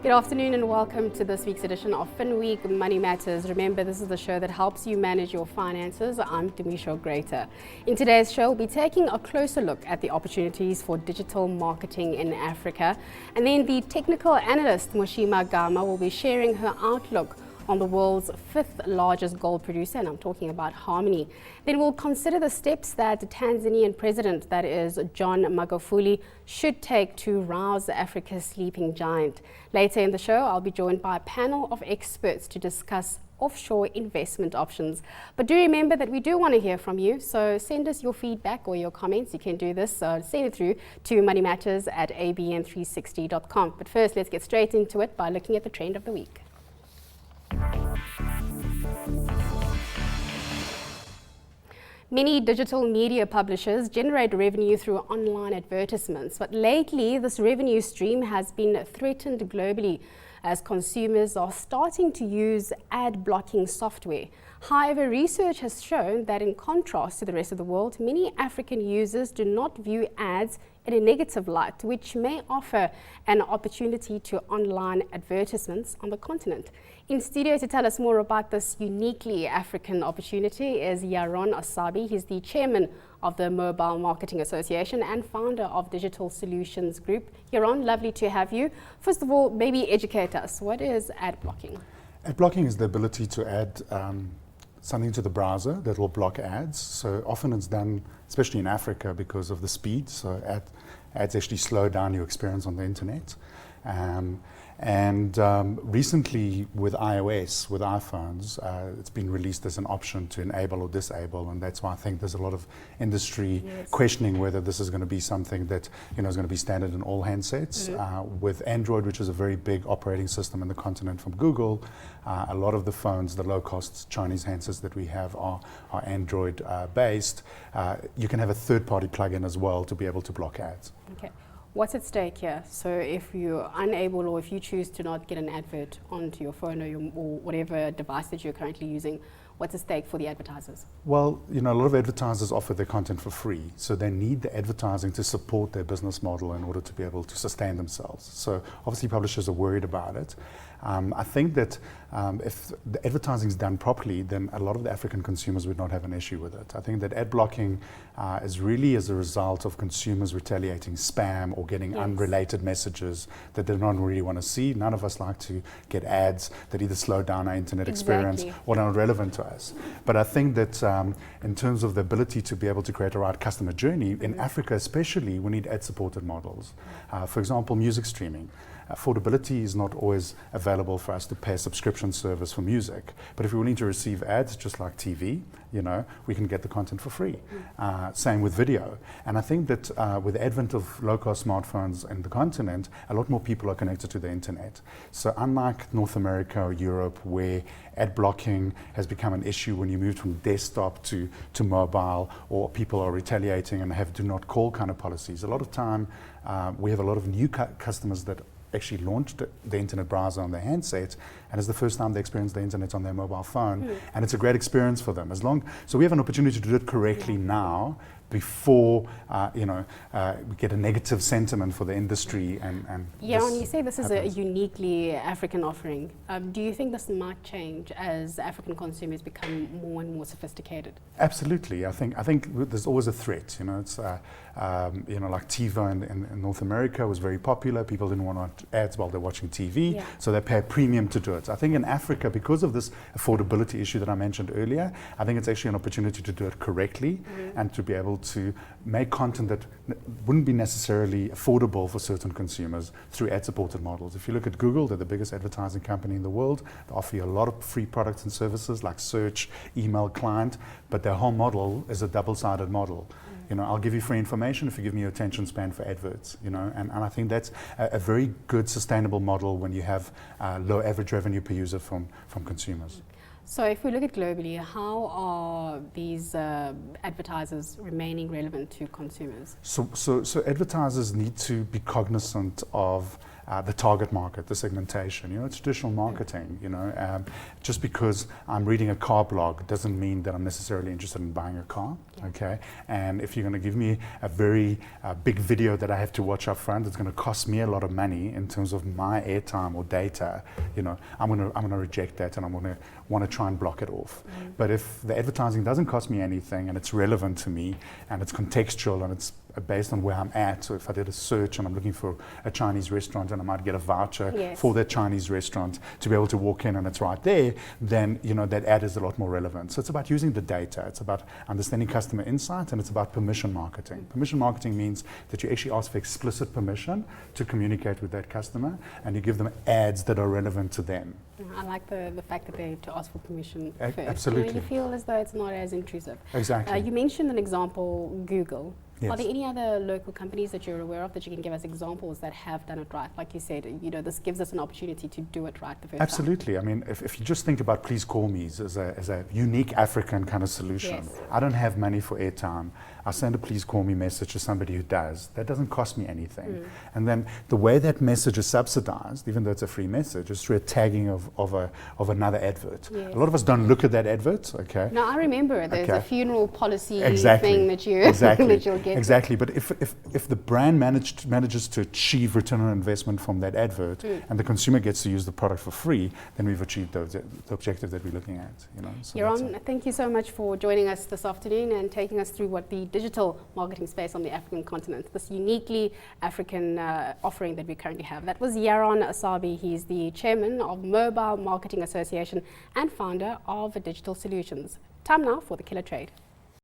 Good afternoon and welcome to this week's edition of Finweek Money Matters. Remember, this is the show that helps you manage your finances. I'm Demisha Greater. In today's show, we'll be taking a closer look at the opportunities for digital marketing in Africa. And then the technical analyst, Moshima Gama, will be sharing her outlook on the world's fifth largest gold producer, and I'm talking about Harmony. Then we'll consider the steps that the Tanzanian president, that is John Magufuli, should take to rouse Africa's sleeping giant. Later in the show, I'll be joined by a panel of experts to discuss offshore investment options. But do remember that we do want to hear from you, so send us your feedback or your comments. You can do this, send it through to moneymatters@abn360.com. But first, let's get straight into it by looking at the trend of the week. Many digital media publishers generate revenue through online advertisements, but lately this revenue stream has been threatened globally as consumers are starting to use ad blocking software. However, research has shown that in contrast to the rest of the world, many African users do not view ads in a negative light, which may offer an opportunity to online advertisements on the continent. In studio to tell us more about this uniquely African opportunity is Yaron Assabi. He's the chairman of the Mobile Marketing Association and founder of Digital Solutions Group. Yaron, lovely to have you. First of all, maybe educate us. What is ad blocking? Ad blocking is the ability to add something to the browser that will block ads. So often it's done, especially in Africa, because of the speed. So ads actually slow down your experience on the internet. Recently with iOS, with iPhones, it's been released as an option to enable or disable, and that's why I think there's a lot of industry questioning whether this is going to be something that is going to be standard in all handsets. With Android, which is a very big operating system in the continent from Google, a lot of the phones, the low-cost Chinese handsets that we have are Android based. You can have a third-party plugin as well to be able to block ads. Okay. What's at stake here? So if you're unable or if you choose to not get an advert onto your phone or whatever device that you're currently using, what's at stake for the advertisers? Well, a lot of advertisers offer their content for free, so they need the advertising to support their business model in order to be able to sustain themselves. So obviously publishers are worried about it. I think that if the advertising is done properly, then a lot of the African consumers would not have an issue with it. I think that ad blocking is really as a result of consumers retaliating spam or getting unrelated messages that they don't really want to see. None of us like to get ads that either slow down our internet experience or are not relevant to us. But I think that in terms of the ability to be able to create a right customer journey, in Africa especially, we need ad-supported models. For example, music streaming. Affordability is not always available for us to pay a subscription service for music. But if we need to receive ads, just like TV, we can get the content for free. Same with video. And I think that with the advent of low-cost smartphones in the continent, a lot more people are connected to the internet. So unlike North America or Europe, where ad blocking has become an issue when you move from desktop to mobile, or people are retaliating and have do not call kind of policies, a lot of time we have a lot of new customers that actually launched the internet browser on their handset, and it's the first time they experience the internet on their mobile phone, and it's a great experience for them. So we have an opportunity to do it correctly now, before we get a negative sentiment for the industry. And Yaron, you say this is a uniquely African offering. Do you think this might change as African consumers become more and more sophisticated? Absolutely. I think there's always a threat. It's like TiVo in North America was very popular. People didn't want ads while they're watching TV, so they pay a premium to do it. I think in Africa, because of this affordability issue that I mentioned earlier, I think it's actually an opportunity to do it correctly and to be able to make content that wouldn't be necessarily affordable for certain consumers through ad-supported models. If you look at Google, they're the biggest advertising company in the world. They offer you a lot of free products and services like search, email, client, but their whole model is a double-sided model. I'll give you free information if you give me your attention span for adverts, and I think that's a very good sustainable model when you have low average revenue per user from consumers. So if we look at globally, how are these advertisers remaining relevant to consumers? So advertisers need to be cognizant of the target market, the segmentation. It's traditional marketing. Just because I'm reading a car blog doesn't mean that I'm necessarily interested in buying a car. Okay, and if you're going to give me a very big video that I have to watch up front, it's going to cost me a lot of money in terms of my airtime or data. I'm going to reject that, and I'm going to want to try and block it off. But if the advertising doesn't cost me anything and it's relevant to me and it's contextual and it's based on where I'm at, so if I did a search and I'm looking for a Chinese restaurant and I might get a voucher for that Chinese restaurant to be able to walk in and it's right there, then that ad is a lot more relevant. So it's about using the data, it's about understanding customer insight, and it's about permission marketing. Permission marketing means that you actually ask for explicit permission to communicate with that customer, and you give them ads that are relevant to them. I like the fact that they have to ask for permission first. Absolutely. You feel as though it's not as intrusive. Exactly. You mentioned an example, Google. Yes. Are there any other local companies that you're aware of that you can give us examples that have done it right? Like you said, this gives us an opportunity to do it right the first time. Absolutely. I mean, if you just think about Please Call Me's as a unique African kind of solution. Yes. I don't have money for airtime. I send a Please Call Me message to somebody who does. That doesn't cost me anything. And then the way that message is subsidized, even though it's a free message, is through a tagging of another advert. Yes. A lot of us don't look at that advert, okay? No, I remember there's a funeral policy thing that you'll get. Exactly, but if the brand manages to achieve return on investment from that advert and the consumer gets to use the product for free, then we've achieved the objective that we're looking at. So Yaron, thank you so much for joining us this afternoon and taking us through what the digital marketing space on the African continent, this uniquely African offering that we currently have. That was Yaron Assabi. He's the chairman of Mobile Marketing Association and founder of Digital Solutions. Time now for the Killer Trade.